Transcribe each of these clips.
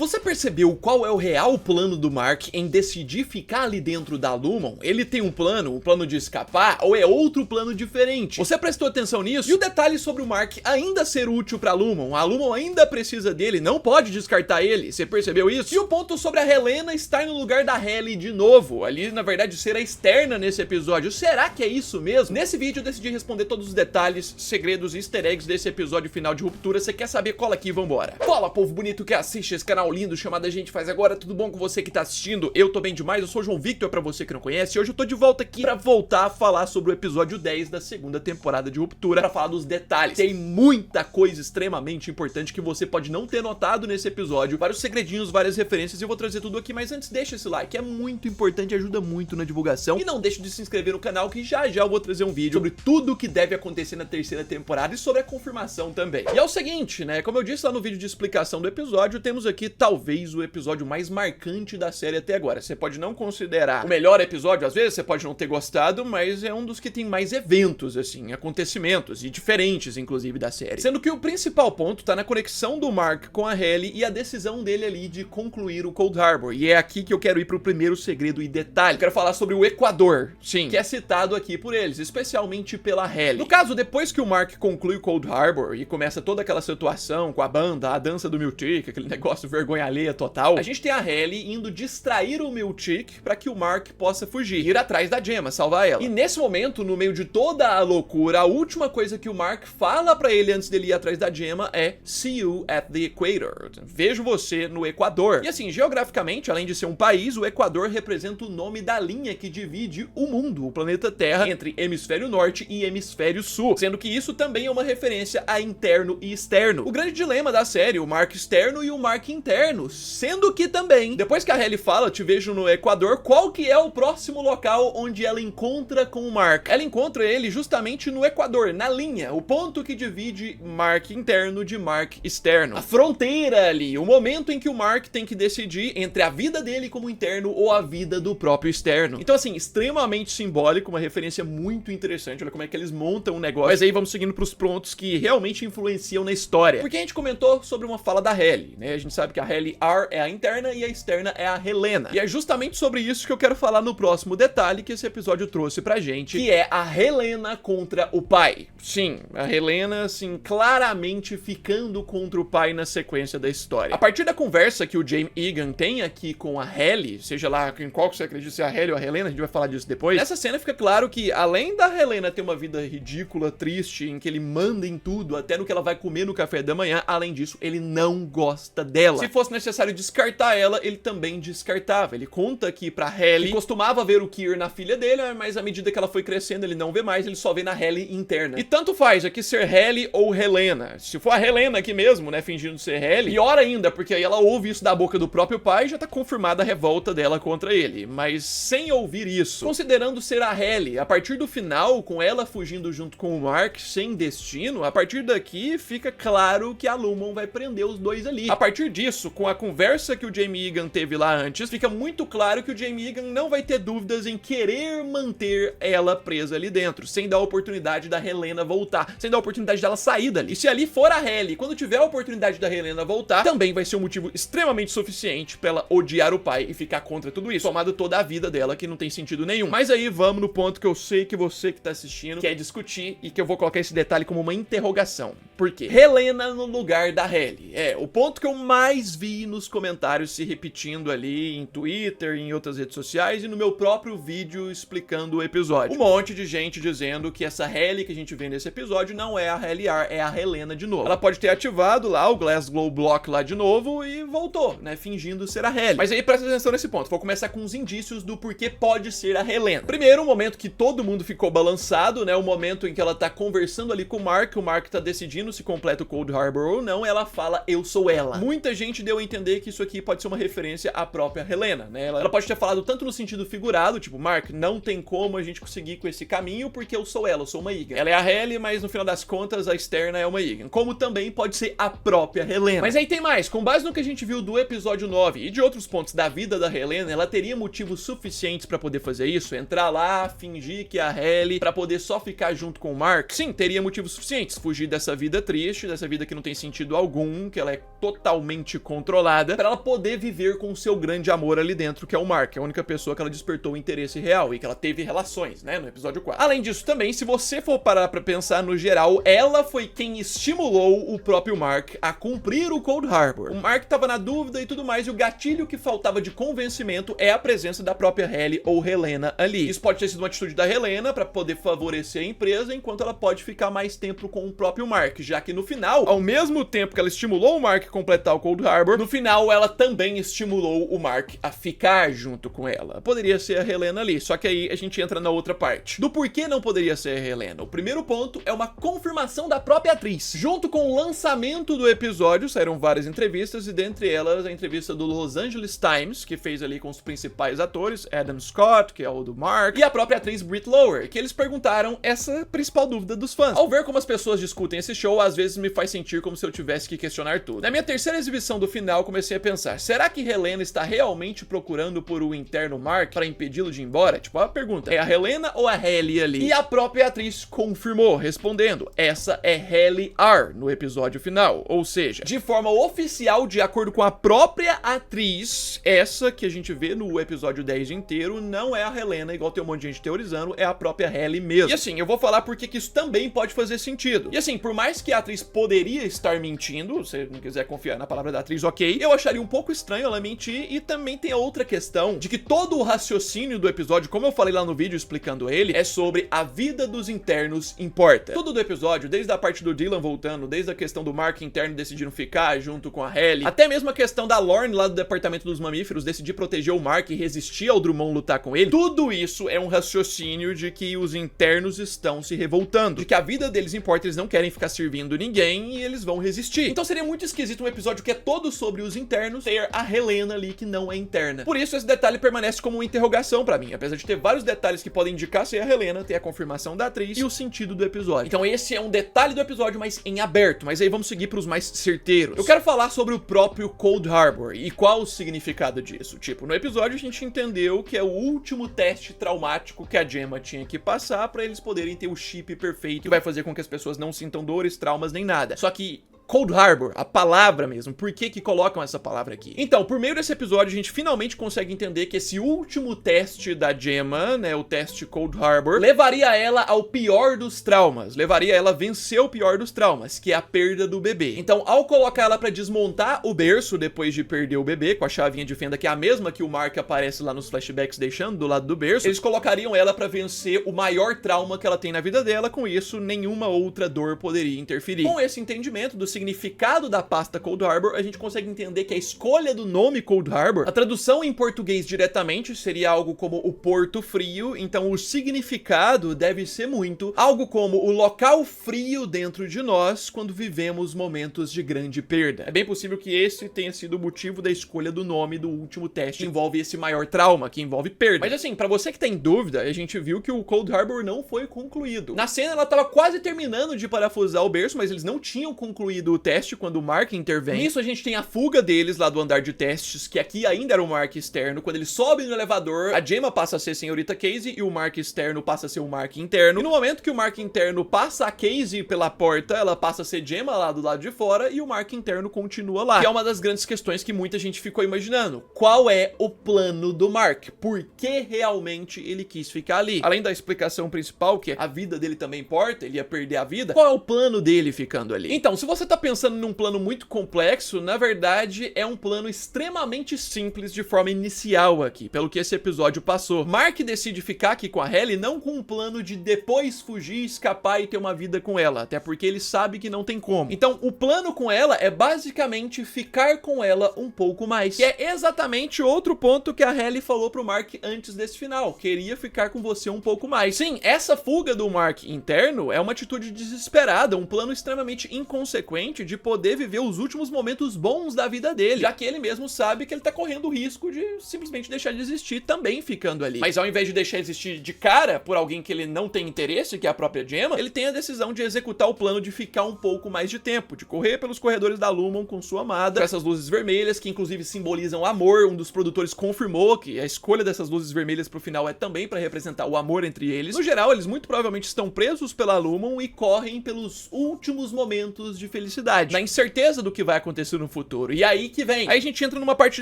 Você percebeu qual é o real plano do Mark em decidir ficar ali dentro da Lumon? Ele tem um plano de escapar, ou é outro plano diferente? Você prestou atenção nisso? E o detalhe sobre o Mark ainda ser útil pra Lumon, a Lumon ainda precisa dele, não pode descartar ele, você percebeu isso? E o ponto sobre a Helena estar no lugar da Halle de novo, ali na verdade ser a externa nesse episódio, será que é isso mesmo? Nesse vídeo eu decidi responder todos os detalhes, segredos e easter eggs desse episódio final de Ruptura. Você quer saber? Cola aqui e vambora. Fala, povo bonito que assiste esse canal lindo chamado A Gente Faz Agora, tudo bom com você que tá assistindo? Eu tô bem demais, eu sou o João Victor, pra você que não conhece, e hoje eu tô de volta aqui pra voltar a falar sobre o episódio 10 da segunda temporada de Ruptura, pra falar dos detalhes. Tem muita coisa extremamente importante que você pode não ter notado nesse episódio, vários segredinhos, várias referências, e eu vou trazer tudo aqui, mas antes deixa esse like, é muito importante, ajuda muito na divulgação, e não deixe de se inscrever no canal que já eu vou trazer um vídeo sobre tudo o que deve acontecer na terceira temporada e sobre a confirmação também. E é o seguinte, né, como eu disse lá no vídeo de explicação do episódio, temos aqui talvez o episódio mais marcante da série até agora. Você pode não considerar o melhor episódio, às vezes você pode não ter gostado, mas é um dos que tem mais eventos, assim, acontecimentos, e diferentes, inclusive, da série. Sendo que o principal ponto tá na conexão do Mark com a Halle e a decisão dele ali de concluir o Cold Harbor. E é aqui que eu quero ir pro primeiro segredo e detalhe. Eu quero falar sobre o Equador, sim, que é citado aqui por eles, especialmente pela Halle. No caso, depois que o Mark conclui o Cold Harbor e começa toda aquela situação com a banda, a dança do Miltic, aquele negócio vergonha alheia total, a gente tem a Halle indo distrair o Miltic pra que o Mark possa fugir, ir atrás da Gemma, salvar ela. E nesse momento, no meio de toda a loucura, a última coisa que o Mark fala pra ele antes dele ir atrás da Gemma é "See you at the Equator", vejo você no Equador. E assim, geograficamente, além de ser um país, o Equador representa o nome da linha que divide o mundo, o planeta Terra, entre hemisfério norte e hemisfério sul, sendo que isso também é uma referência a interno e externo. O grande dilema da série, o Mark externo e o Mark interno, sendo que também, depois que a Halle fala "te vejo no Equador", qual que é o próximo local onde ela encontra com o Mark? Ela encontra ele justamente no Equador, na linha, o ponto que divide Mark interno de Mark externo. A fronteira ali, o momento em que o Mark tem que decidir entre a vida dele como interno ou a vida do próprio externo. Então assim, extremamente simbólico, uma referência muito interessante, olha como é que eles montam um negócio. Mas aí vamos seguindo pros pontos que realmente influenciam na história. Porque a gente comentou sobre uma fala da Halle, né? A gente sabe que a Halle R é a interna e a externa é a Helena. E é justamente sobre isso que eu quero falar no próximo detalhe que esse episódio trouxe pra gente, que é a Helena contra o pai. Sim, a Helena, assim, claramente ficando contra o pai na sequência da história. A partir da conversa que o Jamie Egan tem aqui com a Halle, seja lá em qual que você acredita, se é a Halle ou a Helena, a gente vai falar disso depois, nessa cena fica claro que, além da Helena ter uma vida ridícula, triste, em que ele manda em tudo, até no que ela vai comer no café da manhã, além disso, ele não gosta dela. Se fosse necessário descartar ela, ele também descartava. Ele conta aqui pra Halle que costumava ver o Kier na filha dele, mas à medida que ela foi crescendo, ele não vê mais, ele só vê na Halle interna. E tanto faz aqui ser Halle ou Helena. Se for a Helena aqui mesmo, né, fingindo ser Halle, pior ainda, porque aí ela ouve isso da boca do próprio pai e já tá confirmada a revolta dela contra ele. Mas sem ouvir isso, considerando ser a Halle, a partir do final, com ela fugindo junto com o Mark, sem destino, a partir daqui fica claro que a Lumon vai prender os dois ali. A partir disso, com a conversa que o Jamie Egan teve lá antes, fica muito claro que o Jamie Egan não vai ter dúvidas em querer manter ela presa ali dentro, sem dar a oportunidade da Helena voltar, sem dar a oportunidade dela sair dali. E se ali for a Halle, quando tiver a oportunidade da Helena voltar, também vai ser um motivo extremamente suficiente pra ela odiar o pai e ficar contra tudo isso, somado toda a vida dela, que não tem sentido nenhum. Mas aí vamos no ponto que eu sei que você que tá assistindo quer discutir e que eu vou colocar esse detalhe como uma interrogação. Por quê? Helena no lugar da Halle. É, o ponto que eu mais vi nos comentários se repetindo ali em Twitter, em outras redes sociais e no meu próprio vídeo explicando o episódio. Um monte de gente dizendo que essa Halle que a gente vê nesse episódio não é a Halle R, é a Helena de novo. Ela pode ter ativado lá o Glasgow Block lá de novo e voltou, né, fingindo ser a Halle. Mas aí presta atenção nesse ponto, vou começar com os indícios do porquê pode ser a Helena. Primeiro, o momento que todo mundo ficou balançado, né, o momento em que ela tá conversando ali com o Mark tá decidindo se completa o Cold Harbor ou não, ela fala "eu sou ela". Muita gente deu a entender que isso aqui pode ser uma referência à própria Helena, né, ela pode ter falado tanto no sentido figurado, tipo, Mark, não tem como a gente conseguir com esse caminho porque eu sou ela, eu sou uma Egan. Ela é a Halle, mas no final das contas a externa é uma Egan. Como também pode ser a própria Helena. Mas aí tem mais, com base no que a gente viu do episódio 9 e de outros pontos da vida da Helena, ela teria motivos suficientes pra poder fazer isso, entrar lá, fingir que é a Halle, pra poder só ficar junto com o Mark? Sim, teria motivos suficientes, fugir dessa vida triste, dessa vida que não tem sentido algum, que ela é totalmente controlada pra ela poder viver com o seu grande amor ali dentro, que é o Mark, a única pessoa que ela despertou o interesse real e que ela teve relações, né, no episódio 4. Além disso também, se você for parar pra pensar no geral, ela foi quem estimulou o próprio Mark a cumprir o Cold Harbor. O Mark tava na dúvida e tudo mais, e o gatilho que faltava de convencimento é a presença da própria Halle ou Helena ali. Isso pode ter sido uma atitude da Helena pra poder favorecer a empresa, enquanto ela pode ficar mais tempo com o próprio Mark, já que no final, ao mesmo tempo que ela estimulou o Mark a completar o Cold Harbor, no final ela também estimulou o Mark a ficar junto com ela. Poderia ser a Helena ali, só que aí a gente entra na outra parte. Do porquê não poderia ser a Helena? O primeiro ponto é uma confirmação da própria atriz. Junto com o lançamento do episódio, saíram várias entrevistas, e dentre elas a entrevista do Los Angeles Times, que fez ali com os principais atores, Adam Scott, que é o do Mark, e a própria atriz Britt Lower, que eles perguntaram essa principal dúvida dos fãs. Ao ver como as pessoas discutem esse show, às vezes me faz sentir como se eu tivesse que questionar tudo. Na minha terceira exibição do final, comecei a pensar, será que Helena está realmente procurando por o interno Mark para impedi-lo de ir embora? Tipo, a pergunta, é a Helena ou a Halle ali? E a própria atriz confirmou, respondendo, essa é Halle R no episódio final. Ou seja, de forma oficial, de acordo com a própria atriz, essa que a gente vê no episódio 10 inteiro, não é a Helena, igual tem um monte de gente teorizando, é a própria Halle mesmo. E assim, eu vou falar porque que isso também pode fazer sentido. E assim, por mais que a atriz poderia estar mentindo, se não quiser confiar na palavra da atriz, ok, eu acharia um pouco estranho ela mentir. E também tem a outra questão de que todo o raciocínio do episódio, como eu falei lá no vídeo explicando ele, é sobre a vida dos internos importa. Tudo do episódio, desde a parte do Dylan voltando, desde a questão do Mark interno decidindo ficar junto com a Halle, até mesmo a questão da Lorne lá do departamento dos mamíferos decidir proteger o Mark e resistir ao Drummond lutar com ele, tudo isso é um raciocínio de que os internos estão se revoltando, de que a vida deles importa, eles não querem ficar servindo ninguém e eles vão resistir. Então seria muito esquisito um episódio que é todo sobre os internos ter a Helena ali que não é interna. Por isso esse detalhe permanece como uma interrogação pra mim, apesar de ter vários detalhes que podem indicar ser a Helena, ter a confirmação da atriz e o sentido do episódio. Então esse é um detalhe do episódio, mas em aberto, mas aí vamos seguir pros mais certeiros. Eu quero falar sobre o próprio Cold Harbor e qual o significado disso. Tipo, no episódio a gente entendeu que é o último teste traumático que a Gemma tinha que passar pra eles poderem ter o chip perfeito que vai fazer com que as pessoas não sintam dores, traumas nem nada. Só que Cold Harbor, a palavra mesmo, por que colocam essa palavra aqui? Então, por meio desse episódio, a gente finalmente consegue entender que esse último teste da Gemma, né, o teste Cold Harbor, levaria ela ao pior dos traumas, levaria ela a vencer o pior dos traumas, que é a perda do bebê. Então, ao colocar ela pra desmontar o berço depois de perder o bebê, com a chavinha de fenda, que é a mesma que o Mark aparece lá nos flashbacks deixando do lado do berço, eles colocariam ela pra vencer o maior trauma que ela tem na vida dela, com isso, nenhuma outra dor poderia interferir. Com esse entendimento do significado da pasta Cold Harbor, a gente consegue entender que a escolha do nome Cold Harbor, a tradução em português diretamente seria algo como o Porto Frio, então o significado deve ser muito algo como o local frio dentro de nós quando vivemos momentos de grande perda. É bem possível que esse tenha sido o motivo da escolha do nome do último teste, que envolve esse maior trauma, que envolve perda. Mas assim, pra você que tá em dúvida, a gente viu que o Cold Harbor não foi concluído. Na cena ela tava quase terminando de parafusar o berço, mas eles não tinham concluído o teste quando o Mark intervém. Nisso a gente tem a fuga deles lá do andar de testes, que aqui ainda era o Mark externo. Quando eles sobem no elevador, a Gemma passa a ser Senhorita Casey e o Mark externo passa a ser o Mark interno. E no momento que o Mark interno passa a Casey pela porta, ela passa a ser Gemma lá do lado de fora e o Mark interno continua lá. Que é uma das grandes questões que muita gente ficou imaginando. Qual é o plano do Mark? Por que realmente ele quis ficar ali? Além da explicação principal, que a vida dele também importa, ele ia perder a vida, qual é o plano dele ficando ali? Então, se você tá pensando num plano muito complexo, na verdade é um plano extremamente simples de forma inicial aqui, pelo que esse episódio passou. Mark decide ficar aqui com a Halle não com um plano de depois fugir, escapar e ter uma vida com ela, até porque ele sabe que não tem como. Então o plano com ela é basicamente ficar com ela um pouco mais, que é exatamente outro ponto que a Halle falou pro Mark antes desse final, queria ficar com você um pouco mais. Sim, essa fuga do Mark interno é uma atitude desesperada, um plano extremamente inconsequente de poder viver os últimos momentos bons da vida dele, já que ele mesmo sabe que ele tá correndo o risco de simplesmente deixar de existir também ficando ali. Mas ao invés de deixar existir de cara por alguém que ele não tem interesse, que é a própria Gemma, ele tem a decisão de executar o plano de ficar um pouco mais de tempo, de correr pelos corredores da Lumon com sua amada, com essas luzes vermelhas que inclusive simbolizam amor. Um dos produtores confirmou que a escolha dessas luzes vermelhas pro final é também pra representar o amor entre eles. No geral, eles muito provavelmente estão presos pela Lumon e correm pelos últimos momentos de felicidade felicidade, na incerteza do que vai acontecer no futuro. E aí que vem. Aí a gente entra numa parte de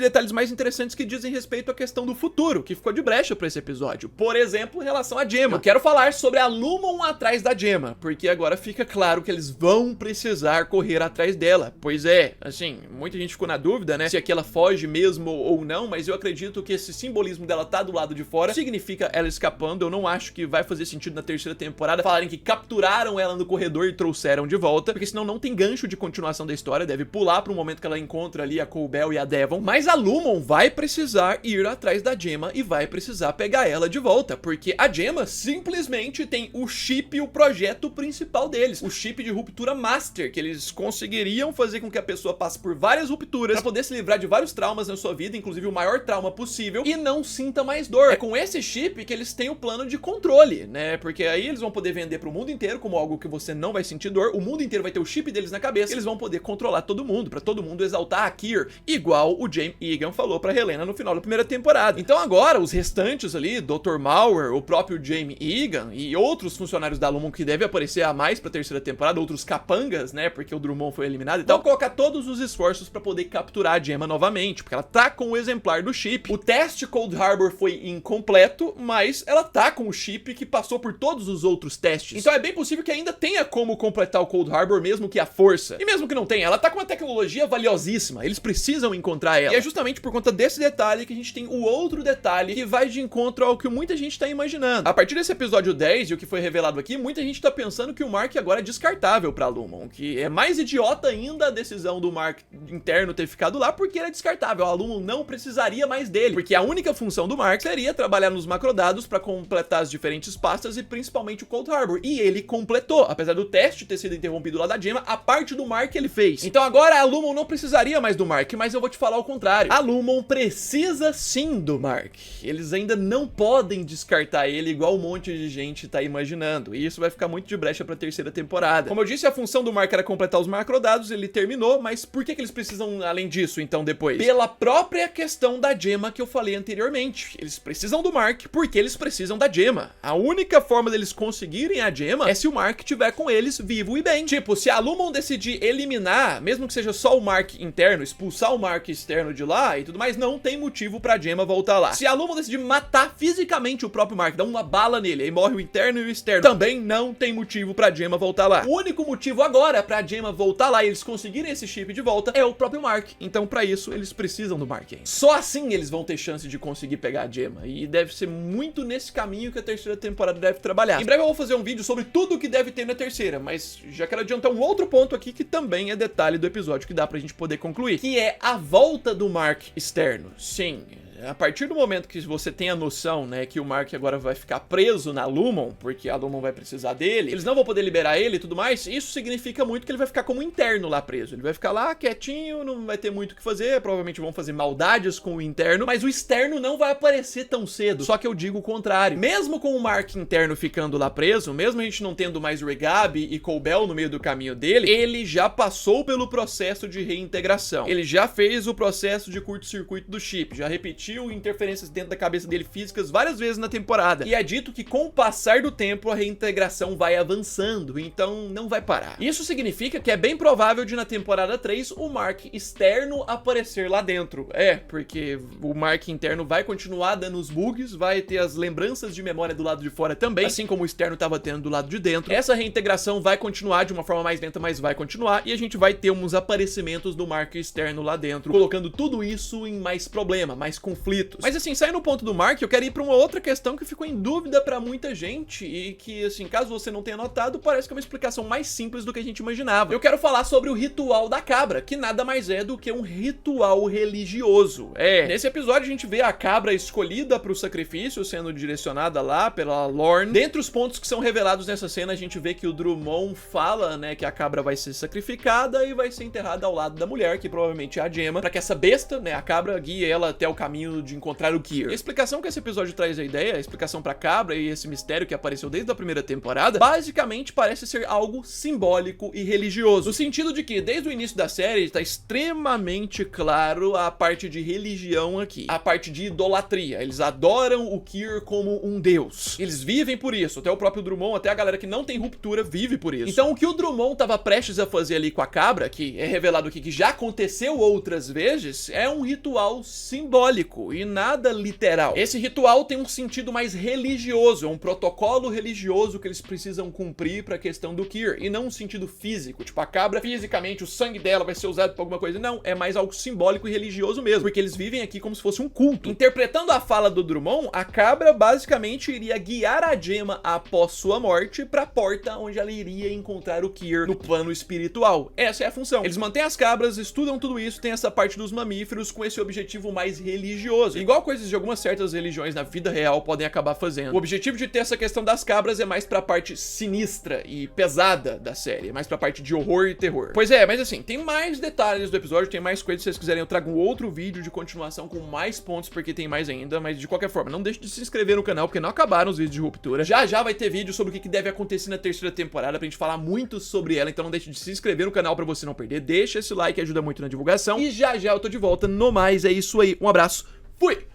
detalhes mais interessantes que dizem respeito à questão do futuro, que ficou de brecha pra esse episódio. Por exemplo, em relação à Gemma. Eu quero falar sobre a Lumon atrás da Gemma, porque agora fica claro que eles vão precisar correr atrás dela. Pois é, assim, muita gente ficou na dúvida, né, se aqui ela foge mesmo ou não, mas eu acredito que esse simbolismo dela tá do lado de fora significa ela escapando. Eu não acho que vai fazer sentido na terceira temporada falarem que capturaram ela no corredor e trouxeram de volta, porque senão não tem gancho de continuação da história, deve pular pro momento que ela encontra ali a Cobell e a Devon. Mas a Lumon vai precisar ir atrás da Gemma e vai precisar pegar ela de volta, porque a Gemma simplesmente tem o chip e o projeto principal deles, o chip de ruptura master, que eles conseguiriam fazer com que a pessoa passe por várias rupturas pra poder se livrar de vários traumas na sua vida, inclusive o maior trauma possível, e não sinta mais dor. É com esse chip que eles têm o plano de controle, né, porque aí eles vão poder vender pro mundo inteiro como algo que você não vai sentir dor, o mundo inteiro vai ter o chip deles na cabeça, e eles vão poder controlar todo mundo, pra todo mundo exaltar a Keir, igual o Jaime Egan falou pra Helena no final da primeira temporada. Então agora, os restantes ali, Dr. Mauer, o próprio Jaime Egan e outros funcionários da Lumon que devem aparecer a mais pra terceira temporada, outros capangas, né, porque o Drummond foi eliminado e tal, vão colocar todos os esforços pra poder capturar a Gemma novamente, porque ela tá com o exemplar do chip. O teste Cold Harbor foi incompleto, mas ela tá com o chip que passou por todos os outros testes. Então é bem possível que ainda tenha como completar o Cold Harbor, mesmo que a força. E mesmo que não tenha, ela tá com uma tecnologia valiosíssima, eles precisam encontrar ela. E é justamente por conta desse detalhe que a gente tem o outro detalhe que vai de encontro ao que muita gente tá imaginando. A partir desse episódio 10 e o que foi revelado aqui, muita gente tá pensando que o Mark agora é descartável pra Lumon, que é mais idiota ainda a decisão do Mark interno ter ficado lá, porque ele é descartável. A Lumon não precisaria mais dele, porque a única função do Mark seria trabalhar nos macrodados pra completar as diferentes pastas e principalmente o Cold Harbor. E ele completou, apesar do teste ter sido interrompido lá da Gemma, a parte do Mark ele fez. Então agora a Lumon não precisaria mais do Mark, mas eu vou te falar o contrário. A Lumon precisa sim do Mark. Eles ainda não podem descartar ele igual um monte de gente tá imaginando. E isso vai ficar muito de brecha pra terceira temporada. Como eu disse, a função do Mark era completar os macrodados, ele terminou, mas por que eles precisam além disso então depois? Pela própria questão da Gemma que eu falei anteriormente. Eles precisam do Mark porque eles precisam da Gemma. A única forma deles conseguirem a Gemma é se o Mark tiver com eles vivo e bem. Tipo, se a Lumon decidir eliminar, mesmo que seja só o Mark interno, expulsar o Mark externo de lá e tudo mais, não tem motivo pra Gemma voltar lá. Se a Lumon decidir matar fisicamente o próprio Mark, dar uma bala nele, aí morre o interno e o externo, também não tem motivo pra Gemma voltar lá. O único motivo agora pra Gemma voltar lá e eles conseguirem esse chip de volta é o próprio Mark. Então pra isso eles precisam do Mark ainda. Só assim eles vão ter chance de conseguir pegar a Gemma, e deve ser muito nesse caminho que a terceira temporada deve trabalhar. Em breve eu vou fazer um vídeo sobre tudo o que deve ter na terceira, mas já quero adiantar um outro ponto aqui que também é detalhe do episódio que dá pra gente poder concluir, que é a volta do Mark externo. Sim, a partir do momento que você tem a noção, né, que o Mark agora vai ficar preso na Lumon, porque a Lumon vai precisar dele, eles não vão poder liberar ele e tudo mais, isso significa muito que ele vai ficar como interno lá preso. Ele vai ficar lá quietinho, não vai ter muito o que fazer, provavelmente vão fazer maldades com o interno, mas o externo não vai aparecer tão cedo. Só que eu digo o contrário. Mesmo com o Mark interno ficando lá preso, mesmo a gente não tendo mais Regabi e Cobell no meio do caminho dele, ele já passou pelo processo de reintegração. Ele já fez o processo de curto-circuito do chip, já repetiu interferências dentro da cabeça dele físicas várias vezes na temporada. E é dito que com o passar do tempo a reintegração vai avançando, então não vai parar. Isso significa que é bem provável de na temporada 3 o Mark externo aparecer lá dentro. É, porque o Mark interno vai continuar dando os bugs, vai ter as lembranças de memória do lado de fora também, assim como o externo estava tendo do lado de dentro. Essa reintegração vai continuar de uma forma mais lenta, mas vai continuar, e a gente vai ter uns aparecimentos do Mark externo lá dentro, colocando tudo isso em mais problema, mais conflitos. Mas assim, saindo do ponto do Mark, eu quero ir pra uma outra questão que ficou em dúvida pra muita gente e que, assim, caso você não tenha notado, parece que é uma explicação mais simples do que a gente imaginava. Eu quero falar sobre o ritual da cabra, que nada mais é do que um ritual religioso. Nesse episódio a gente vê a cabra escolhida pro sacrifício sendo direcionada lá pela Lorne. Dentre os pontos que são revelados nessa cena, a gente vê que o Drummond fala, né, que a cabra vai ser sacrificada e vai ser enterrada ao lado da mulher, que provavelmente é a Gemma, pra que essa besta, né, a cabra, guie ela até o caminho caminho de encontrar o Kier. A explicação que esse episódio traz a ideia, a explicação pra cabra e esse mistério que apareceu desde a primeira temporada, basicamente parece ser algo simbólico e religioso. No sentido de que, desde o início da série, tá extremamente claro a parte de religião aqui. A parte de idolatria. Eles adoram o Kier como um deus. Eles vivem por isso. Até o próprio Drummond, até a galera que não tem ruptura, vive por isso. Então, o que o Drummond tava prestes a fazer ali com a cabra, que é revelado aqui que já aconteceu outras vezes, é um ritual simbólico e nada literal. Esse ritual tem um sentido mais religioso, é um protocolo religioso que eles precisam cumprir pra questão do Kier, e não um sentido físico, tipo a cabra fisicamente, o sangue dela vai ser usado pra alguma coisa, não, é mais algo simbólico e religioso mesmo, porque eles vivem aqui como se fosse um culto. Interpretando a fala do Drummond, a cabra basicamente iria guiar a Gemma após sua morte pra porta onde ela iria encontrar o Kier no plano espiritual. Essa é a função. Eles mantêm as cabras, estudam tudo isso, tem essa parte dos mamíferos com esse objetivo mais religioso, igual coisas de algumas certas religiões na vida real podem acabar fazendo. O objetivo de ter essa questão das cabras é mais pra parte sinistra e pesada da série, é mais pra parte de horror e terror. Pois é, mas assim, tem mais detalhes do episódio, tem mais coisas, se vocês quiserem eu trago um outro vídeo de continuação com mais pontos, porque tem mais ainda, mas de qualquer forma, não deixe de se inscrever no canal, porque não acabaram os vídeos de ruptura. Já já vai ter vídeo sobre o que deve acontecer na terceira temporada, pra gente falar muito sobre ela, então não deixe de se inscrever no canal pra você não perder, deixa esse like, ajuda muito na divulgação, e já já eu tô de volta, no mais, é isso aí, um abraço, fui!